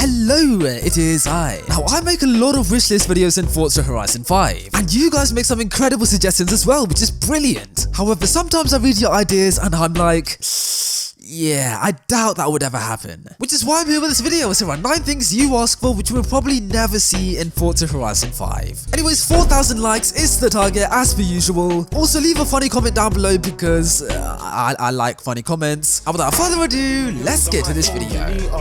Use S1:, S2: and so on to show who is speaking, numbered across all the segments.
S1: Hello, it is I. Now, I make a lot of wishlist videos in Forza Horizon 5, and you guys make some incredible suggestions as well, which is brilliant. However, sometimes I read your ideas and I'm like, yeah, I doubt that would ever happen. Which is why I'm here with this video. It's around 9 things you ask for which you will probably never see in Forza Horizon 5. Anyways, 4,000 likes is the target as per usual. Also, leave a funny comment down below because I like funny comments. And without further ado, let's get to this video.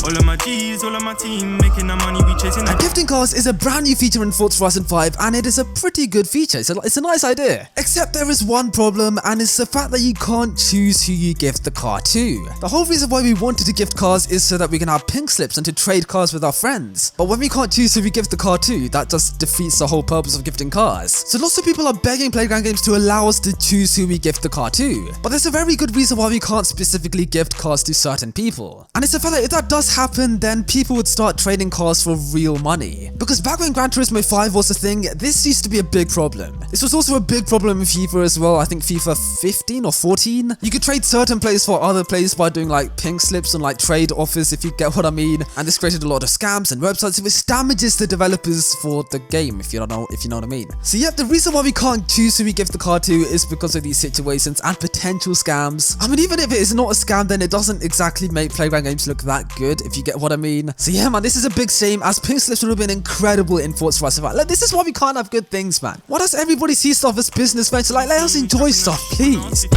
S2: All of my G's, all of my team, making the money, we chasing that.
S1: Gifting cars is a brand new feature in Forza Horizon 5, and it is a pretty good feature, so it's a nice idea. Except there is one problem, and it's the fact that you can't choose who you gift the car to. The whole reason why we wanted to gift cars is so that we can have pink slips and to trade cars with our friends. But when we can't choose who we gift the car to, that just defeats the whole purpose of gifting cars. So lots of people are begging Playground Games to allow us to choose who we gift the car to. But there's a very good reason why we can't specifically gift cars to certain people. And it's the fact that if that does happen, then people would start trading cars for real money. Because back when Gran Turismo 5 was a thing, this used to be a big problem. This was also a big problem in FIFA as well. I think FIFA 15 or 14. You could trade certain players for other players by doing like pink slips and like trade offers, if you get what I mean. And this created a lot of scams and websites which damages the developers for the game, if you know what I mean. So yeah, the reason why we can't choose who we give the car to is because of these situations and potential scams. I mean, even if it is not a scam, then it doesn't exactly make Playground Games look that good, if you get what I mean. So yeah, man, this is a big shame, as pink slips would have been incredible in Forza Horizon 5. Like, this is why we can't have good things, man. Why does everybody see stuff as business venture? Like, let us enjoy stuff, please.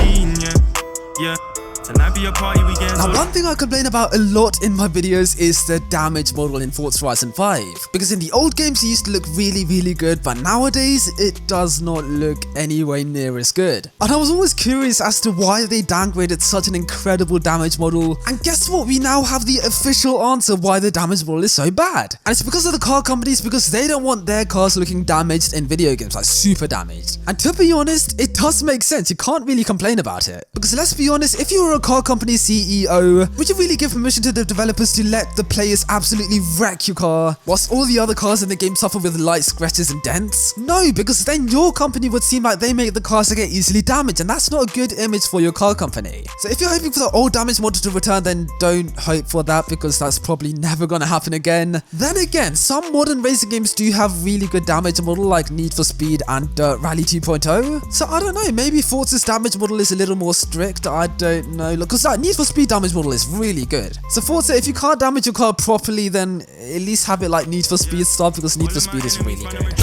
S1: Now, one thing I complain about a lot in my videos is the damage model in Forza Horizon 5. Because in the old games it used to look really good, but nowadays it does not look anywhere near as good. And I was always curious as to why they downgraded such an incredible damage model. And guess what? We now have the official answer why the damage model is so bad. And it's because of the car companies, because they don't want their cars looking damaged in video games, like super damaged. And to be honest, it does make sense. You can't really complain about it. Because let's be honest, if you were a car company CEO, would you really give permission to the developers to let the players absolutely wreck your car whilst all the other cars in the game suffer with light scratches and dents? No, because then your company would seem like they make the cars to get easily damaged, and that's not a good image for your car company. So if you're hoping for the old damage model to return, then don't hope for that, because that's probably never gonna happen again. Then again, some modern racing games do have really good damage model, like Need for Speed and Dirt Rally 2.0. So I don't know, maybe Forza's damage model is a little more strict, I don't know. Look, because that Need for Speed damage model is really good. So Forza, if you can't damage your car properly, then at least have it like Need for Speed stuff, because Need for Speed is really good.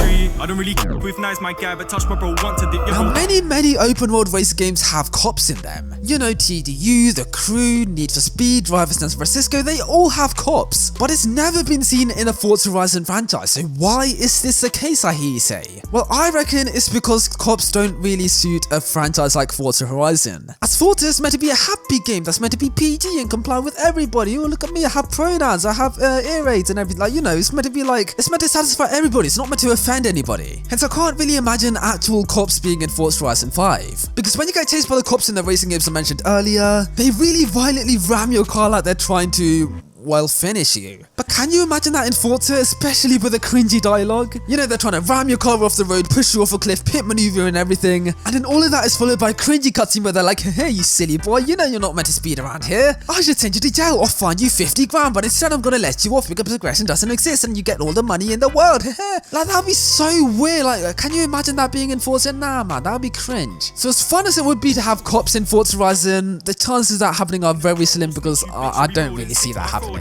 S1: Now, many open world race games have cops in them. You know, TDU, The Crew, Need for Speed, Drivers San Francisco, they all have cops. But it's never been seen in a Forza Horizon franchise, so why is this the case, I hear you say? Well, I reckon it's because cops don't really suit a franchise like Forza Horizon. As Forza is meant to be a happy game that's meant to be PG and comply with everybody. Oh, look at me, I have pronouns, I have ear aids and everything. Like, you know, it's meant to be like, it's meant to satisfy everybody. It's not meant to offend anybody. Hence, I can't really imagine actual cops being in Forza Horizon 5. Because when you get chased by the cops in the racing games I mentioned earlier, they really violently ram your car like they're trying to, well, finish you. But can you imagine that in Forza, especially with the cringy dialogue? You know, they're trying to ram your car off the road, push you off a cliff, pit maneuver and everything. And then all of that is followed by a cringy cutscene where they're like, hey, you silly boy, you know you're not meant to speed around here. I should send you to jail or fine you 50 grand, but instead I'm gonna let you off because progression doesn't exist and you get all the money in the world. Like, that'd be so weird. Like, can you imagine that being in Forza? Nah, man, that'd be cringe. So as fun as it would be to have cops in Forza Horizon, the chances of that happening are very slim, because I don't really see that happening. Now,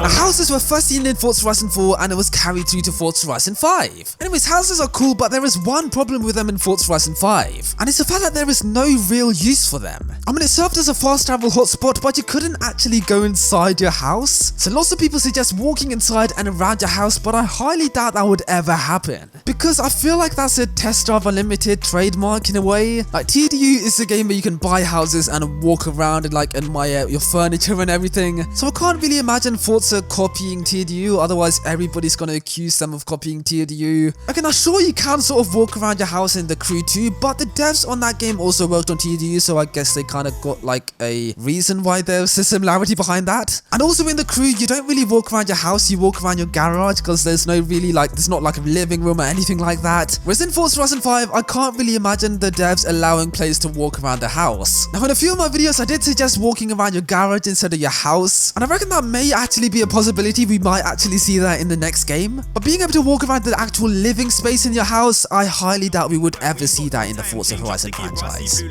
S1: houses were first seen in Forza Horizon 4 and it was carried through to Forza Horizon 5. Anyways, houses are cool, but there is one problem with them in Forza Horizon 5, and it's the fact that there is no real use for them. I mean, it served as a fast travel hotspot, but you couldn't actually go inside your house. So lots of people suggest walking inside and around your house, but I highly doubt that would ever happen. Because I feel like that's a Test Drive Unlimited trademark in a way. Like, TDU is a game where you can buy houses and walk around and like admire your furniture and everything. everything. So I can't really imagine Forza copying TDU, otherwise everybody's gonna accuse them of copying TDU. Okay, now sure you can sort of walk around your house in the crew too, but the devs on that game also worked on TDU, so I guess they kind of got like a reason why there's a similarity behind that. And also in the crew, you don't really walk around your house, you walk around your garage because there's no really like, there's not like a living room or anything like that. Whereas in Forza Horizon 5, I can't really imagine the devs allowing players to walk around the house. Now in a few of my videos, I did suggest walking around your garage instead of your house, and I reckon that may actually be a possibility. We might actually see that in the next game. But being able to walk around the actual living space in your house, I highly doubt we would ever see that in the Forza Horizon franchise.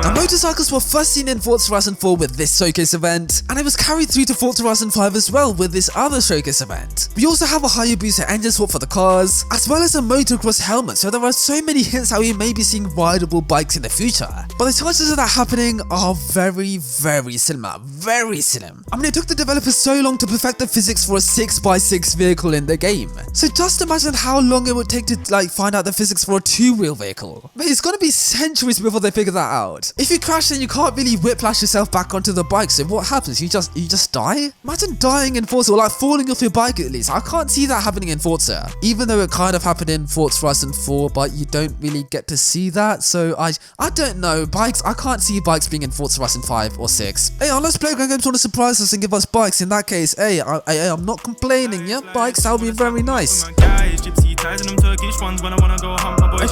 S1: Now motorcycles were first seen in Forza Horizon 4 with this showcase event, and it was carried through to Forza Horizon 5 as well with this other showcase event. We also have a Hayabusa engine swap for the cars, as well as a motocross helmet, so there are so many hints how we may be seeing rideable bikes in the future. But the chances of that happening are very similar, very slim. I mean, it took the developers so long to perfect the physics for a 6x6 vehicle in the game. So just imagine how long it would take to like find out the physics for a 2-wheel vehicle. But it's gonna be centuries before they figure that out. If you crash, then you can't really whiplash yourself back onto the bike, so what happens? You just die? Imagine dying in Forza, or like falling off your bike at least. I can't see that happening in Forza, even though it kind of happened in Forza Horizon 4, but you don't really get to see that, so I don't know. Bikes, I can't see bikes being in Forza Horizon 5 or 6. Hey, unless Playground Games want to surprise us and give us bikes, in that case, hey, I'm not complaining, yeah? Bikes, that would be very nice. Okay,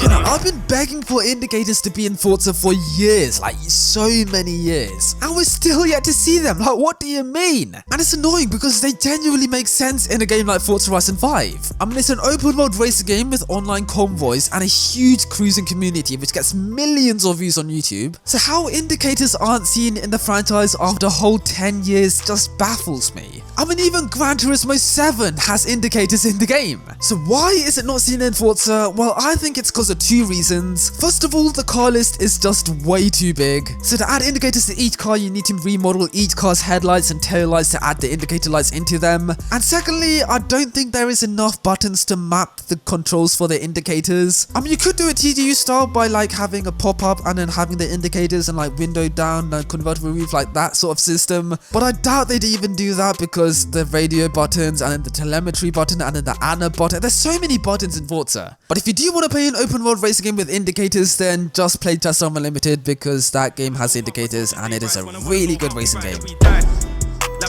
S1: now, I've been begging for indicators to be in Forza for years, like so many years, and we're still yet to see them. Like, what do you mean? And it's annoying because they genuinely make sense in a game like Forza Horizon 5. I mean, it's an open world racing game with online convoys and a huge cruising community which gets millions of views on YouTube. So how indicators aren't seen in the franchise after a whole 10 years just baffles me. I mean, even Gran Turismo 7 has indicators in the game. So why is it not seen in Forza? Well, I think it's because of two reasons. First of all, the car list is just way too big. So to add indicators to each car, you need to remodel each car's headlights and tail lights to add the indicator lights into them. And secondly, I don't think there is enough buttons to map the controls for the indicators. I mean, you could do it TDU style by like having a pop-up and then having the indicators and like window down and convertible roof, like that sort of system. But I doubt they'd even do that because the radio buttons and then the telemetry button and then the Anna button, there's so many buttons in Forza. But if you do want to play an open world racing game with indicators, then just play Test Unlimited because that game has indicators and it is a really good racing game.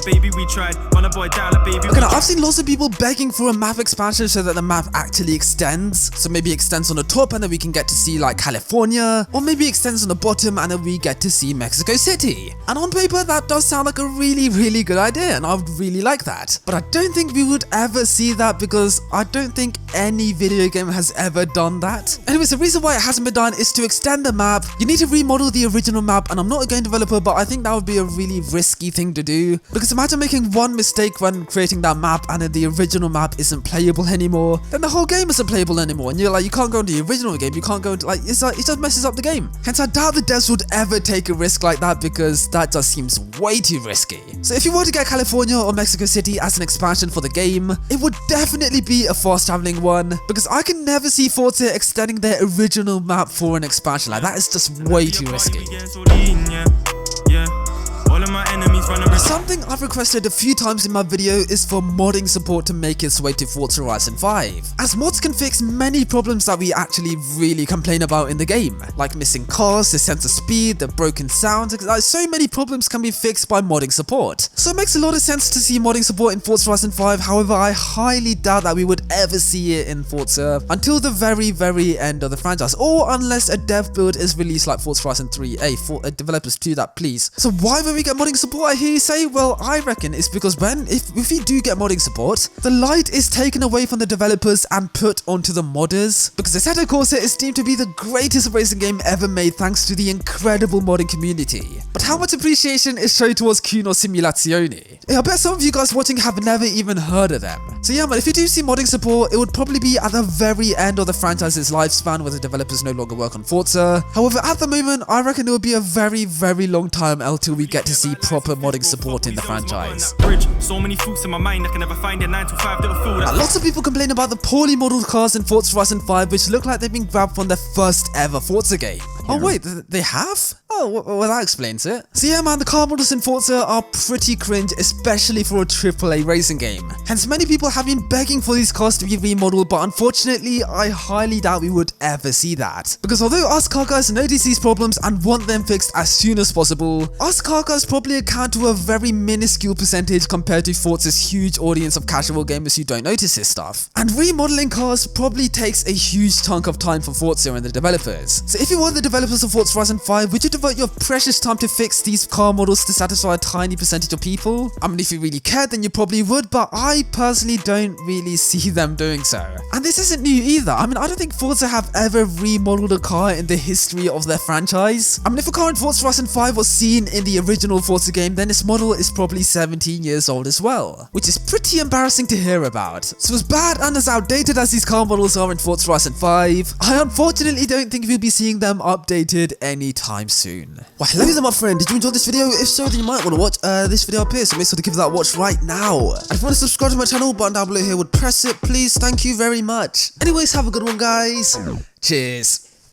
S1: Okay, now I've seen lots of people begging for a map expansion so that the map actually extends. So maybe extends on the top and then we can get to see like California, or maybe extends on the bottom and then we get to see Mexico City. And on paper that does sound like a really good idea, and I would really like that. But I don't think we would ever see that because I don't think any video game has ever done that. Anyways, the reason why it hasn't been done is to extend the map. You need to remodel the original map, and I'm not a game developer, but I think that would be a really risky thing to do. Because imagine making one mistake when creating that map and then the original map isn't playable anymore, then the whole game isn't playable anymore, and you're like, you can't go into the original game, you can't go into, like, it just messes up the game. Hence, I doubt the devs would ever take a risk like that because that just seems way too risky. So if you were to get California or Mexico City as an expansion for the game, it would definitely be a fast traveling one, because I can never see Forza extending their original map for an expansion. Like, that is just way too risky. Something I've requested a few times in my video is for modding support to make its way to Forza Horizon 5, as mods can fix many problems that we actually really complain about in the game, like missing cars, the sense of speed, the broken sound. Like, so many problems can be fixed by modding support. So it makes a lot of sense to see modding support in Forza Horizon 5, however I highly doubt that we would ever see it in Forza until the very end of the franchise, or unless a dev build is released like Forza Horizon 3. Hey, for developers, do that please. So why would we get modding support, I hear you say? Well, I reckon it's because if you do get modding support, the light is taken away from the developers and put onto the modders, because Assetto Corsa is deemed to be the greatest racing game ever made thanks to the incredible modding community. But how much appreciation is shown towards Kuno Simulazione? I bet some of you guys watching have never even heard of them. So yeah man, if you do see modding support, it would probably be at the very end of the franchise's lifespan where the developers no longer work on Forza. However, at the moment, I reckon it would be a very long time until we get to see proper modding support in the franchise. Lots of people complain about the poorly modeled cars in Forza Horizon 5, which look like they've been grabbed from their first ever Forza game. Oh wait, they have? Oh, well that explains it. So yeah man, the car models in Forza are pretty cringe, especially for a AAA racing game. Hence many people have been begging for these cars to be remodeled, but unfortunately I highly doubt we would ever see that. Because although us car guys notice these problems and want them fixed as soon as possible, us car guys probably account to a very minuscule percentage compared to Forza's huge audience of casual gamers who don't notice this stuff. And remodeling cars probably takes a huge chunk of time for Forza and the developers. So if you were the developers of Forza Horizon 5, would you devote your precious time to fix these car models to satisfy a tiny percentage of people? I mean, if you really cared, then you probably would, but I personally don't really see them doing so. And this isn't new either. I mean, I don't think Forza have ever remodeled a car in the history of their franchise. I mean, if a car in Forza Horizon 5 was seen in the original Forza game, then its model is probably 17 years old as well, which is pretty embarrassing to hear about. So as bad and as outdated as these car models are in Forza Horizon 5, I unfortunately don't think we'll be seeing them updated anytime soon. Well, hello there my friend, did you enjoy this video? If so, then you might want to watch this video up here, so make sure to give that a watch right now. And if you want to subscribe to my channel, button down below here would press it, please, thank you very much. Anyways, have a good one guys. Cheers.